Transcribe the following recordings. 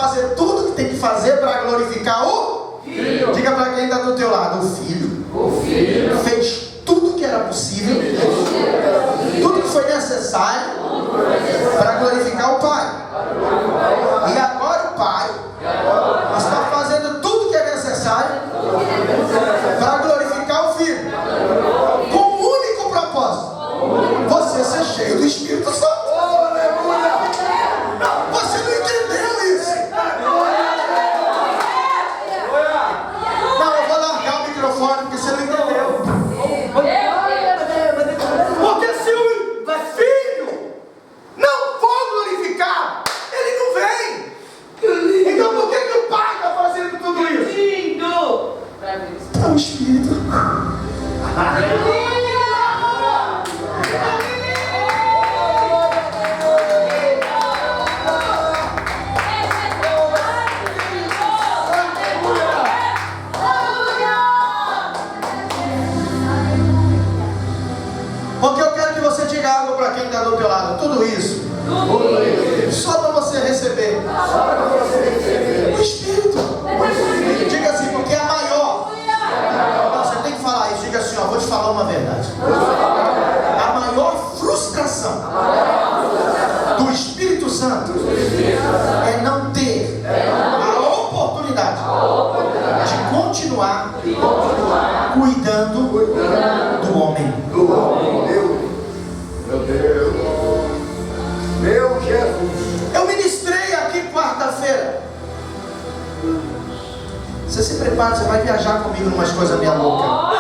fazer tudo que tem que fazer para glorificar o Filho. Diga para quem está do teu lado: o Filho fez tudo que era possível, tudo que foi necessário para glorificar o Pai. E agora o Pai está fazendo tudo que é necessário para glorificar o Filho, com um único propósito: você ser cheio do Espírito Santo. Você não entendeu isso? Não, eu vou largar o microfone porque você não entendeu. Porque se o Filho não for glorificado, ele não vem. Então por que o Pai está fazendo tudo isso? Lindo! É o Espírito. Porque eu quero que você diga algo para quem está do teu lado. Tudo isso só para você receber o Espírito. Diga assim, porque é maior. Não, você tem que falar isso. Diga assim, ó, vou te falar uma verdade. A maior frustração do Espírito Santo é não ter a oportunidade de continuar cuidando do homem. Meu Deus. Meu Jesus. Eu ministrei aqui quarta-feira. Você se prepara, você vai viajar comigo numas coisas meio loucas.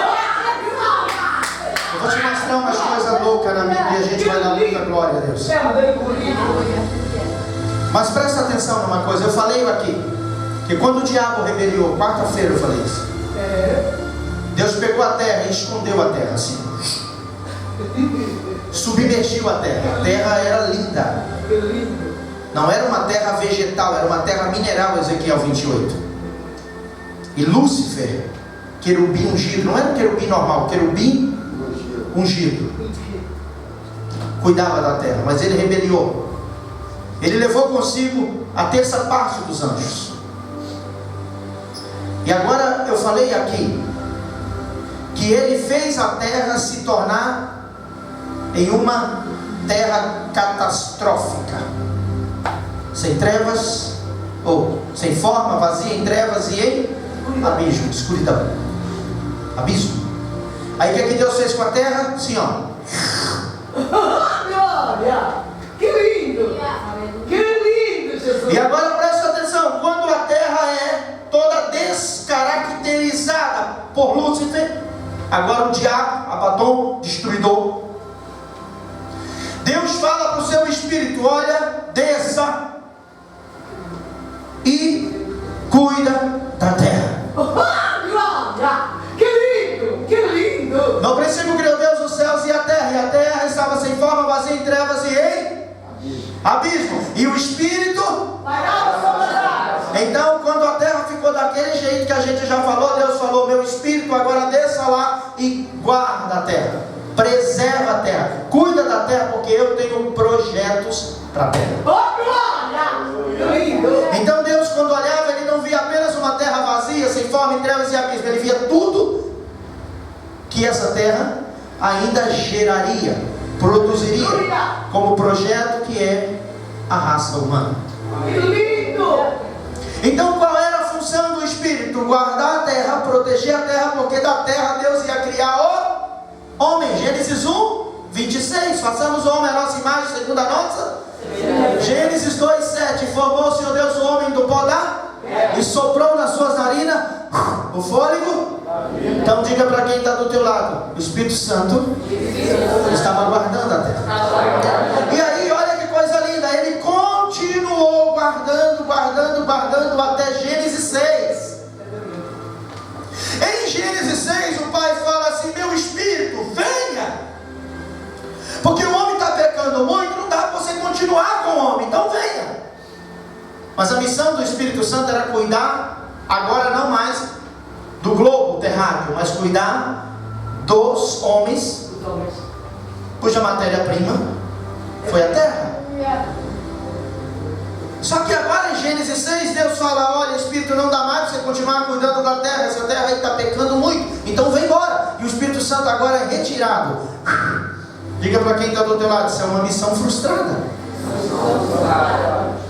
Eu vou te mostrar umas coisas loucas na minha e a gente vai dar muita glória a Deus. Mas presta atenção numa coisa. Eu falei aqui que quando o diabo rebeliou, quarta-feira eu falei isso. Deus pegou a terra e escondeu a terra assim. Submergiu a terra. A terra era linda. Não era uma terra vegetal, era uma terra mineral, Ezequiel 28. E Lúcifer, querubim ungido, não era um querubim normal, querubim ungido, cuidava da terra, mas ele rebeliou. Ele levou consigo a terça parte dos anjos. E agora eu falei aqui que ele fez a terra se tornar em uma terra catastrófica, sem trevas, ou sem forma, vazia, em trevas e em abismo, escuridão, abismo. Aí o que é que Deus fez com a terra? Assim, ó. Glória! Que lindo! Que lindo, Jesus! E agora presta atenção, quando a terra é toda descaracterizada por Lúcifer, agora o diabo, Abaddon, destruidor, Deus fala para o seu espírito: olha, desça e cuida da terra. Glória! Que lindo! Que lindo! No princípio criou Deus os céus e a terra estava sem forma, vazia, em trevas e em abismo. E o Espírito Parava sobre as águas. Então, quando a terra ficou daquele jeito que a gente já falou, Deus falou: meu Espírito agora desça lá e guarda a terra, preserva a terra, cuida da terra, porque eu tenho projetos para a terra. Oh, glória! Que lindo! Então Deus, quando olhava, ele não via apenas uma terra vazia, sem forma, em trevas e abismo. Ele via tudo que essa terra ainda geraria, produziria, como projeto que é a raça humana. Que lindo! Então qual era a função do Espírito? Guardar a terra, proteger a terra, porque da terra Deus ia criar o homem. Gênesis 1, 26. Façamos o homem a nossa imagem, segundo a nossa. Gênesis 2, 7. Formou o Senhor Deus o homem do pó da e soprou nas suas narinas o fôlego. Então diga para quem está do teu lado: o Espírito Santo estava guardando a terra. E aí, olha que coisa linda, ele continuou guardando até Gênesis 6. Em Gênesis 6 o pai fala assim: meu Espírito, venha, porque o homem está pecando muito, não dá para você continuar com o homem, então venha. Mas a missão do Espírito Santo era cuidar, agora não mais do globo terráqueo, mas cuidar dos homens, cuja matéria-prima foi a terra. Só que agora em Gênesis 6, Deus fala: olha, Espírito, não dá mais para você continuar cuidando da terra, essa terra aí está pecando muito, então vem embora. E o Espírito Santo agora é retirado. Diga para quem está do teu lado: isso é uma missão frustrada.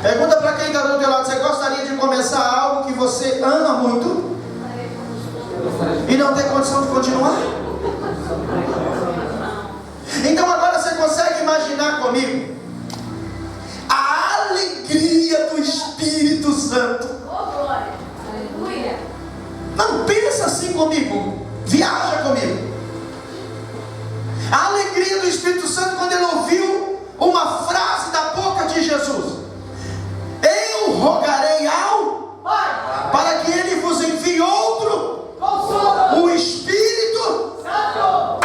Pergunta para quem está do teu lado: você gostaria de começar algo que você ama muito e não tem condição de continuar? Então agora você consegue imaginar comigo a alegria do Espírito Santo? Não, pensa assim comigo, viaja comigo. A alegria do Espírito Santo quando ele ouviu uma frase da boca de Jesus: eu rogarei ao Pai para que ele vos envie outro, o Espírito Santo.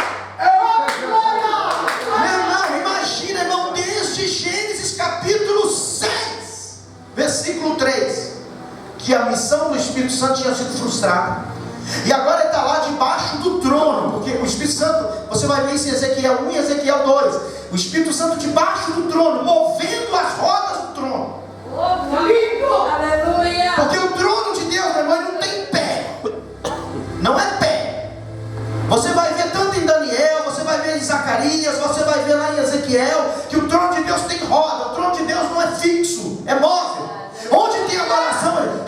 Não, imagina, irmão, desde Gênesis capítulo 6, versículo 3, que a missão do Espírito Santo tinha sido frustrada. E agora ele está lá debaixo do trono, porque o Espírito Santo, você vai ver isso em Ezequiel 1 e Ezequiel 2, o Espírito Santo debaixo do trono, movendo as rodas do trono. Aleluia! Porque o trono de Deus, meu irmão, não tem pé, não é pé. Você vai ver tanto em Daniel, você vai ver em Zacarias, você vai ver lá em Ezequiel, que o trono de Deus tem roda. O trono de Deus não é fixo, é móvel. Onde tem adoração, ele...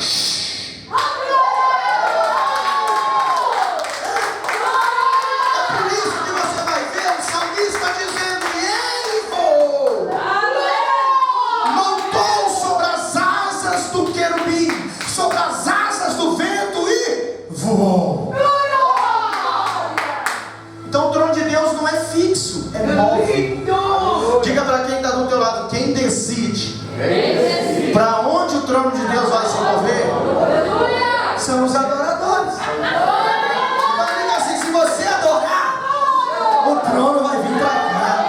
Então o trono de Deus não é fixo, é móvel. Diga para quem está do teu lado: quem decide para onde o trono de Deus vai se mover são os adoradores. Então diga assim: se você adorar, o trono vai vir para cá.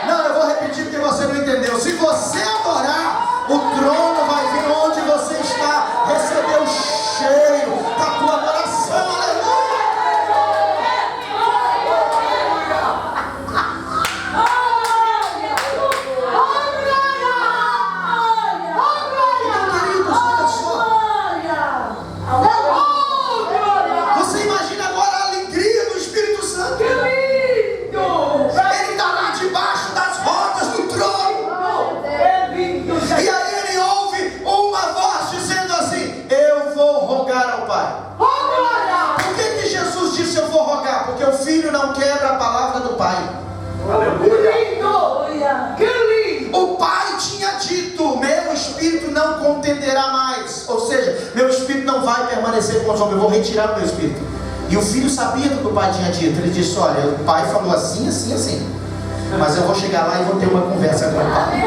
Não, eu vou repetir porque você não entendeu. Se você adorar, o trono vai vir onde você está, receber o cheiro da tua adoração. Aleluia! Então, queridos, olha só. Você imagina agora a alegria do Espírito Santo. Ele está lá debaixo das rodas do trono. E aí ele ouve uma voz dizendo assim: eu vou rogar ao Pai. Por que Jesus disse eu vou rogar? Porque o filho não quebra a palavra do Pai. O Pai tinha dito: meu espírito não contenderá mais. Ou seja, meu espírito não vai permanecer com os homens, eu vou retirar o meu espírito. E o filho sabia do que o Pai tinha dito. Ele disse: olha, o Pai falou assim, assim, assim, mas eu vou chegar lá e vou ter uma conversa com o Pai.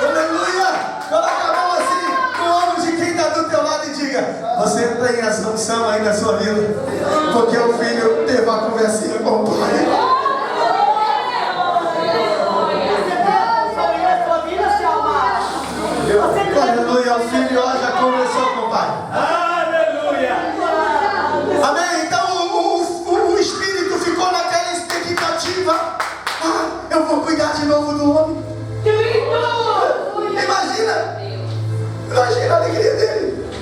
Aleluia! Coloca a mão assim no ombro de quem está do teu lado e diga: você tem essa unção aí na sua vida, porque o filho teve uma conversinha com o Pai. Aleluia! O filho ó, já conversou com o Pai. Aleluia! Amém? Então o Espírito ficou naquela expectativa: eu vou cuidar de novo do homem. Imagina a alegria dele.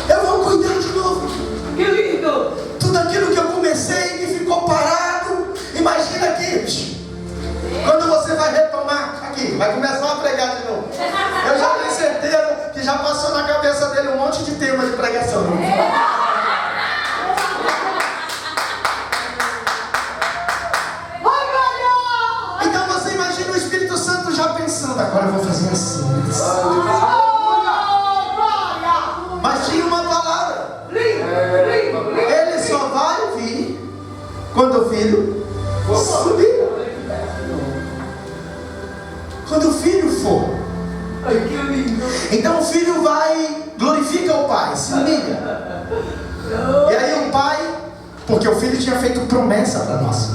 Eu vou cuidar de novo. Tudo aquilo que eu comecei que ficou parado. Imagina aqui, quando você vai retomar aqui, vai começar a pregar de novo. Eu já tenho certeza que já passou na cabeça dele um monte de tema de pregação. Então você imagina o Espírito Santo já pensando: agora eu vou fazer assim. Mas tinha uma palavra: ele só vai vir quando o filho subir. Quando o filho for. Então o filho vai, glorifica o Pai, se humilha. E aí o Pai, porque o filho tinha feito promessa para nós.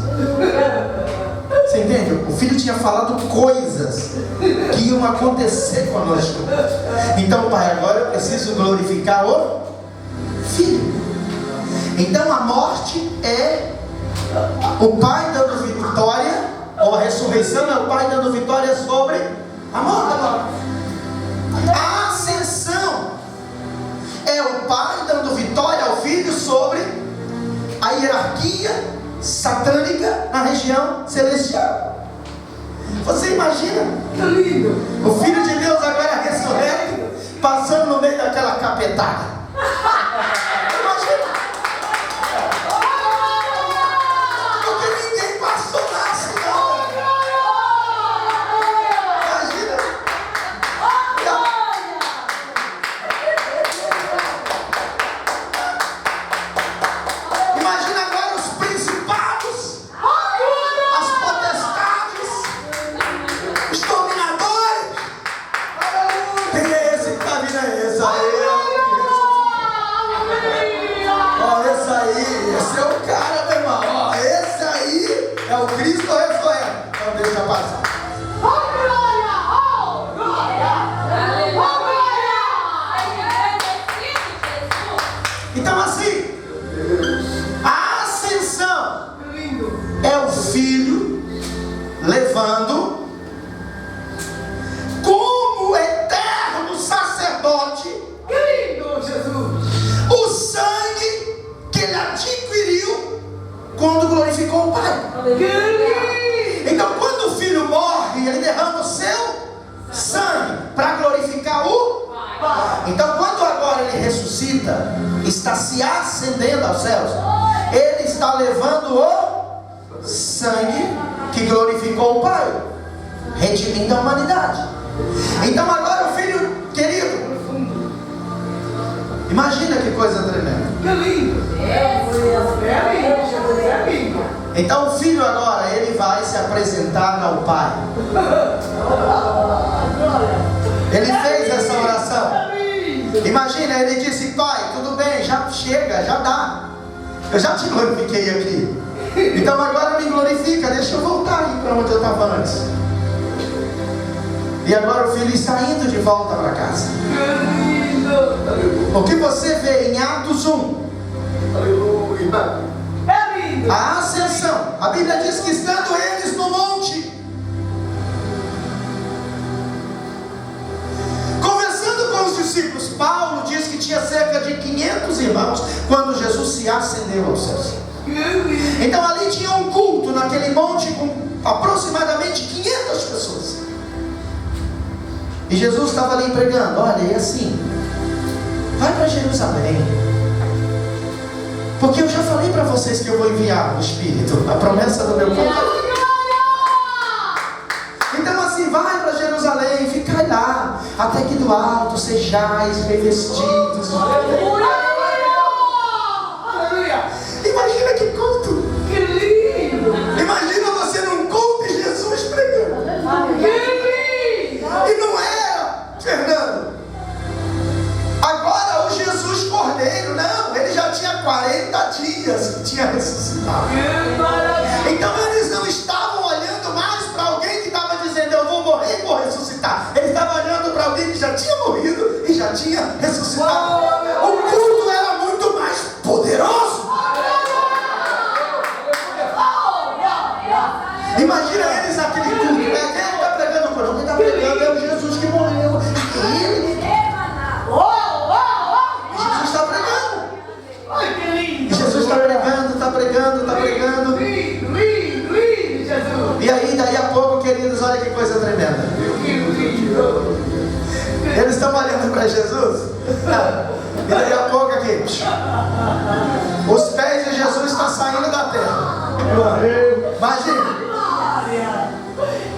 Você entende? O filho tinha falado coisas que iam acontecer conosco. Então, Pai, agora eu preciso glorificar o filho. Então a morte é o Pai dando vitória Ou a ressurreição é o Pai dando vitória sobre a morte. A ascensão é o Pai dando vitória ao Filho sobre a hierarquia satânica na região celestial. Você imagina? Que lindo! O Filho de Deus agora ressurreto, passando no meio daquela capetada. Imagina! Porque ninguém passou lá assim, não. Imagina! Imagina agora os principados, as potestades, os dominadores. Quem é esse que está vindo? É esse aí. Ó, esse aí, esse é o cara, meu irmão. Ó, esse aí é o Cristo ressurreto. Então deixa passar. Então assim, a ascensão é o Filho levando como eterno sacerdote Que lindo, Jesus! o sangue que ele adquiriu quando glorificou o Pai. Que lindo! Então quando o Filho morre, ele derrama o seu sangue para glorificar o Pai. Então quando agora ele ressuscita, está se ascendendo aos céus, ele está levando o sangue que glorificou o Pai, redimindo a humanidade. Então agora o Filho querido, imagina que coisa tremenda. Que lindo! É lindo, Jesus, é lindo! Então o Filho agora, ele vai se apresentar ao Pai. Ele fez essa oração. Imagina, ele disse: Pai, tudo bem, já chega, já dá. Eu já te glorifiquei aqui. Então agora me glorifica, deixa eu voltar aí para onde eu estava antes. E agora o Filho está indo de volta para casa. Que lindo! O que você vê em Atos 1? Aleluia. É lindo! A ascensão. A Bíblia diz que estando eles no monte, conversando com os discípulos, Paulo diz que tinha cerca de 500 irmãos quando Jesus se ascendeu aos céus. Que lindo! Então ali tinha um culto naquele monte com aproximadamente 500 pessoas. E Jesus estava ali pregando: olha, e assim, vai para Jerusalém, porque eu já falei para vocês que eu vou enviar o Espírito, a promessa do meu Pai. Então assim, vai para Jerusalém, ficai lá, até que do alto sejais revestidos. Aleluia! Imagina que culto! Que lindo! Imagina você num culto e Jesus pregando. Que lindo! E não era, Fernando, agora o Jesus Cordeiro, não, ele já tinha 40 dias que tinha ressuscitado. Que maravilha! Então eles não estavam olhando mais para alguém que estava dizendo: eu vou morrer e vou ressuscitar. Eles estavam olhando para alguém que já tinha morrido e já tinha ressuscitado. O culto era muito mais poderoso. Imagina eles naquele culto. Quem está pregando por não? Quem está pregando é o Jesus que morreu. Ele. Jesus está pregando. Ai, que lindo! E Jesus está pregando, está pregando, está pregando. Lindo, lindo, lindo, Jesus! E aí, daí a pouco, queridos, olha que coisa tremenda. Que lindo! Eles estão olhando para Jesus. E daí a pouco aqui, os pés de Jesus estão saindo da terra. Imagina.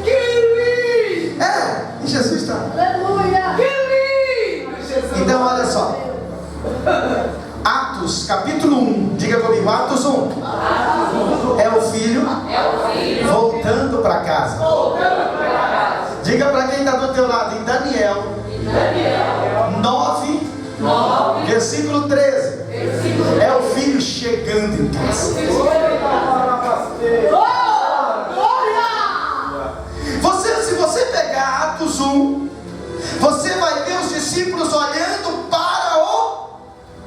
Que lindo! E Jesus está. Aleluia! Que lindo, Jesus! Então olha só. Atos capítulo 1. Diga comigo, Atos 1. É o filho voltando para casa. Diga para quem está do teu lado, em Daniel 9, versículo 13. É o filho chegando em casa. Se você pegar Atos 1, você vai ver os discípulos olhando para o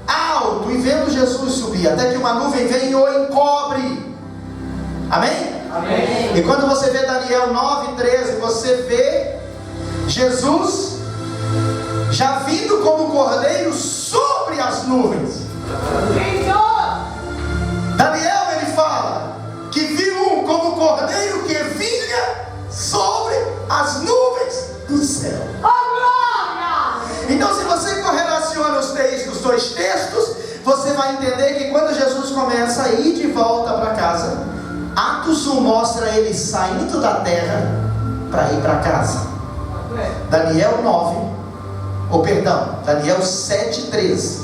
alto e vendo Jesus subir, até que uma nuvem vem e o encobre. Amém? Amém. E quando você vê Daniel 9:13, você vê Jesus já vindo como cordeiro sobre as nuvens. Daniel, ele fala que viu como cordeiro que vinha sobre as nuvens do céu. Então, se você correlaciona os dois textos, você vai entender que quando Jesus começa a ir de volta para casa, Atos 1 mostra ele saindo da terra para ir para casa. Daniel 7:13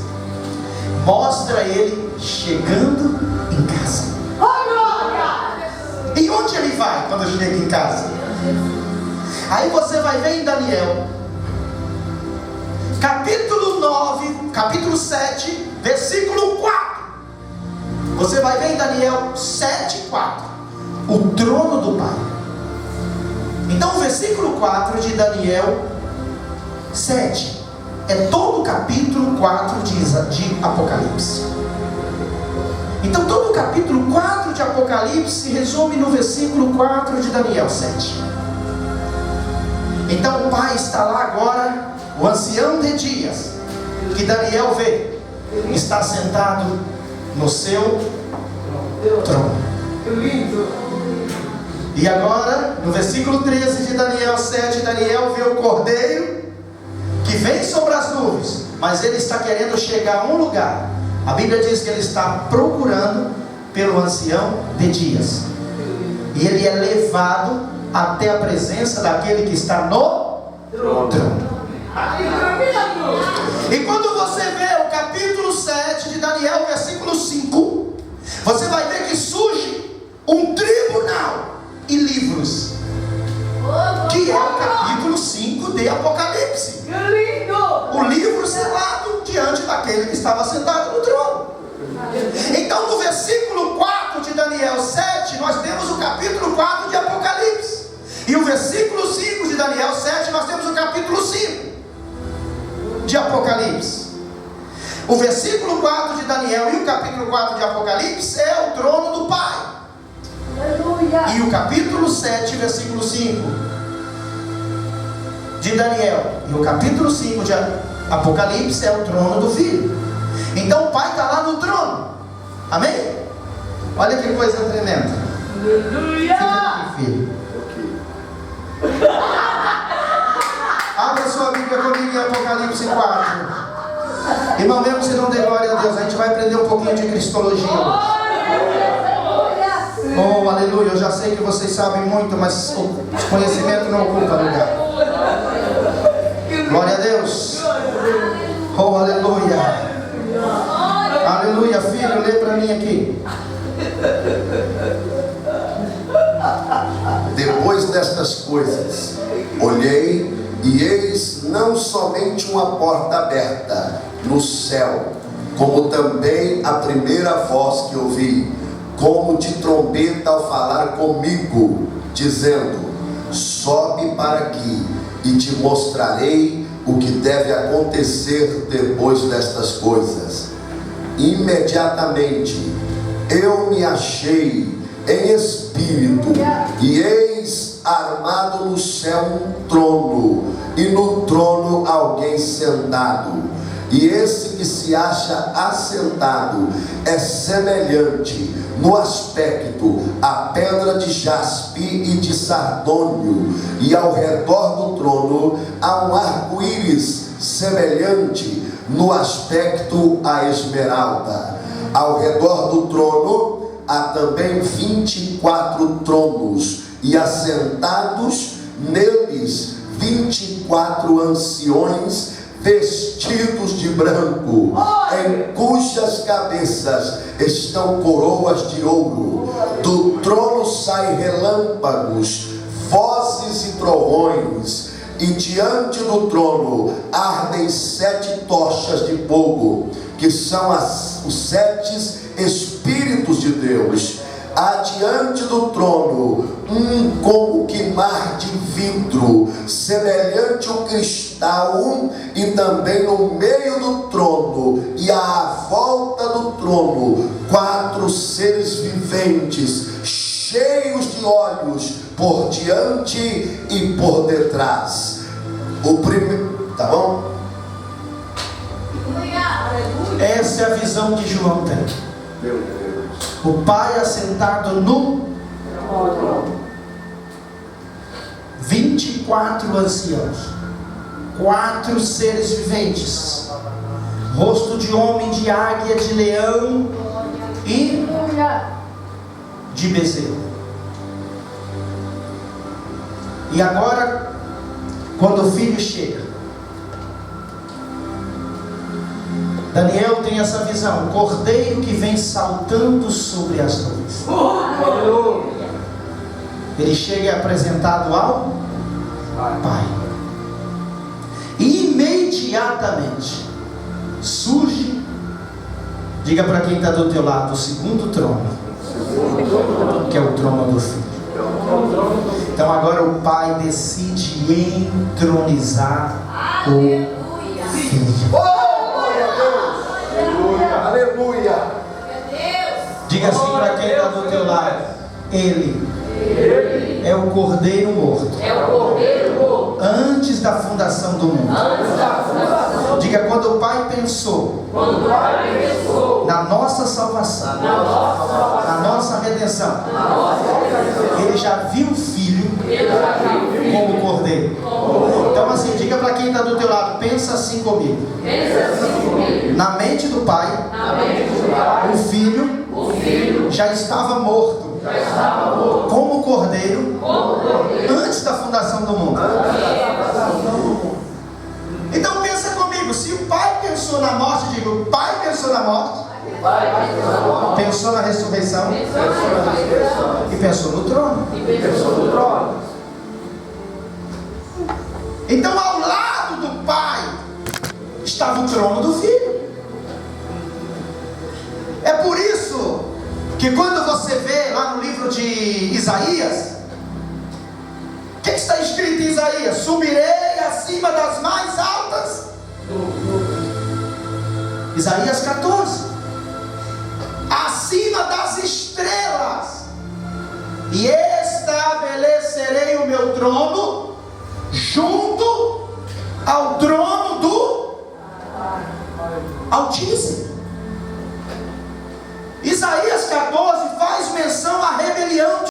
mostra ele chegando em casa. E onde ele vai quando chega em casa? Aí você vai ver em Daniel capítulo 7, versículo 4. Você vai ver em Daniel 7:4 o trono do Pai. Então o versículo 4 de Daniel 7 é todo o capítulo 4 de Apocalipse. Então todo o capítulo 4 de Apocalipse se resume no versículo 4 de Daniel 7. Então o Pai está lá agora, o ancião de dias, que Daniel vê, está sentado no seu trono. E agora, no versículo 13 de Daniel 7, Daniel vê o cordeiro que vem sobre as nuvens, mas ele está querendo chegar a um lugar. A Bíblia diz que ele está procurando pelo ancião de dias, e ele é levado até a presença daquele que está no trono. E quando você vê o capítulo 7 de Daniel, versículo 5, você vai ver que surge um tribunal e livros, que é o capítulo 5 de Apocalipse. O livro selado diante daquele que estava sentado no trono. Então no versículo 4 de Daniel 7, nós temos o capítulo 4 de Apocalipse. E o versículo 5 de Daniel 7, nós temos o capítulo 5 de Apocalipse. O versículo 4 de Daniel e o capítulo 4 de Apocalipse é o trono do Pai. Aleluia. E o capítulo 7, versículo 5 de Daniel e o capítulo 5 de Apocalipse é o trono do Filho. Então o Pai está lá no trono. Amém? Olha que coisa tremenda. Aleluia. Fica aqui, filho. Abra sua Bíblia comigo em Apocalipse 4. Irmão, mesmo se não der glória a Deus, a gente vai aprender um pouquinho de cristologia hoje. Oh, aleluia. Eu já sei que vocês sabem muito, mas o conhecimento não ocupa lugar. Glória a Deus. Oh, aleluia. Aleluia. Filho, lê para mim aqui. Depois destas coisas, olhei e eis não somente uma porta aberta no céu, como também a primeira voz que ouvi, como de trombeta ao falar comigo, dizendo: sobe para aqui e te mostrarei o que deve acontecer depois destas coisas. Imediatamente eu me achei em espírito, e eis armado no céu um trono, e no trono alguém sentado. E esse que se acha assentado é semelhante no aspecto à pedra de jaspe e de sardônio, e ao redor do trono há um arco-íris semelhante no aspecto à esmeralda. Ao redor do trono há também 24 tronos, e assentados neles 24 anciões vestidos de branco, em cujas cabeças estão coroas de ouro. Do trono saem relâmpagos, vozes e trovões, e diante do trono ardem 7 tochas de fogo, que são os 7 Espíritos de Deus. Adiante do trono como que mar de vidro, semelhante ao cristal, e também no meio do trono e à volta do trono 4 seres viventes, cheios de olhos por diante e por detrás. O primeiro, tá bom? Essa é a visão que João tem. Meu Deus. O Pai assentado no 24 anciãos, 4 seres viventes, rosto de homem, de águia, de leão e de bezerro. E agora, quando o filho chega, Daniel tem essa visão: o cordeiro que vem saltando sobre as nuvens. Ele chega e é apresentado ao Pai. E imediatamente surge, diga para quem está do teu lado, o segundo trono, que é o trono do Filho. Então agora o Pai decide entronizar o Filho. Aleluia. Diga assim para quem está do teu lado: Ele é o Cordeiro morto antes da fundação do mundo. Diga: quando o Pai pensou na nossa salvação, na nossa redenção, Ele já viu o Filho como Cordeiro. Então assim, diga para quem está do teu lado: pensa assim comigo. Na mente do Pai, o Filho já estava morto como Cordeiro antes da fundação do mundo. Então pensa comigo: se o Pai pensou na morte, diga: o Pai pensou na morte, pensou na ressurreição e pensou no trono. Então ao lado do Pai estava o trono do Filho. É por isso que quando você vê lá no livro de Isaías, o que está escrito em Isaías? Subirei acima das mais altas. Isaías 14. Acima das estrelas. E estabelecerei o meu trono junto ao trono do Altíssimo. Isaías 14 faz menção à rebelião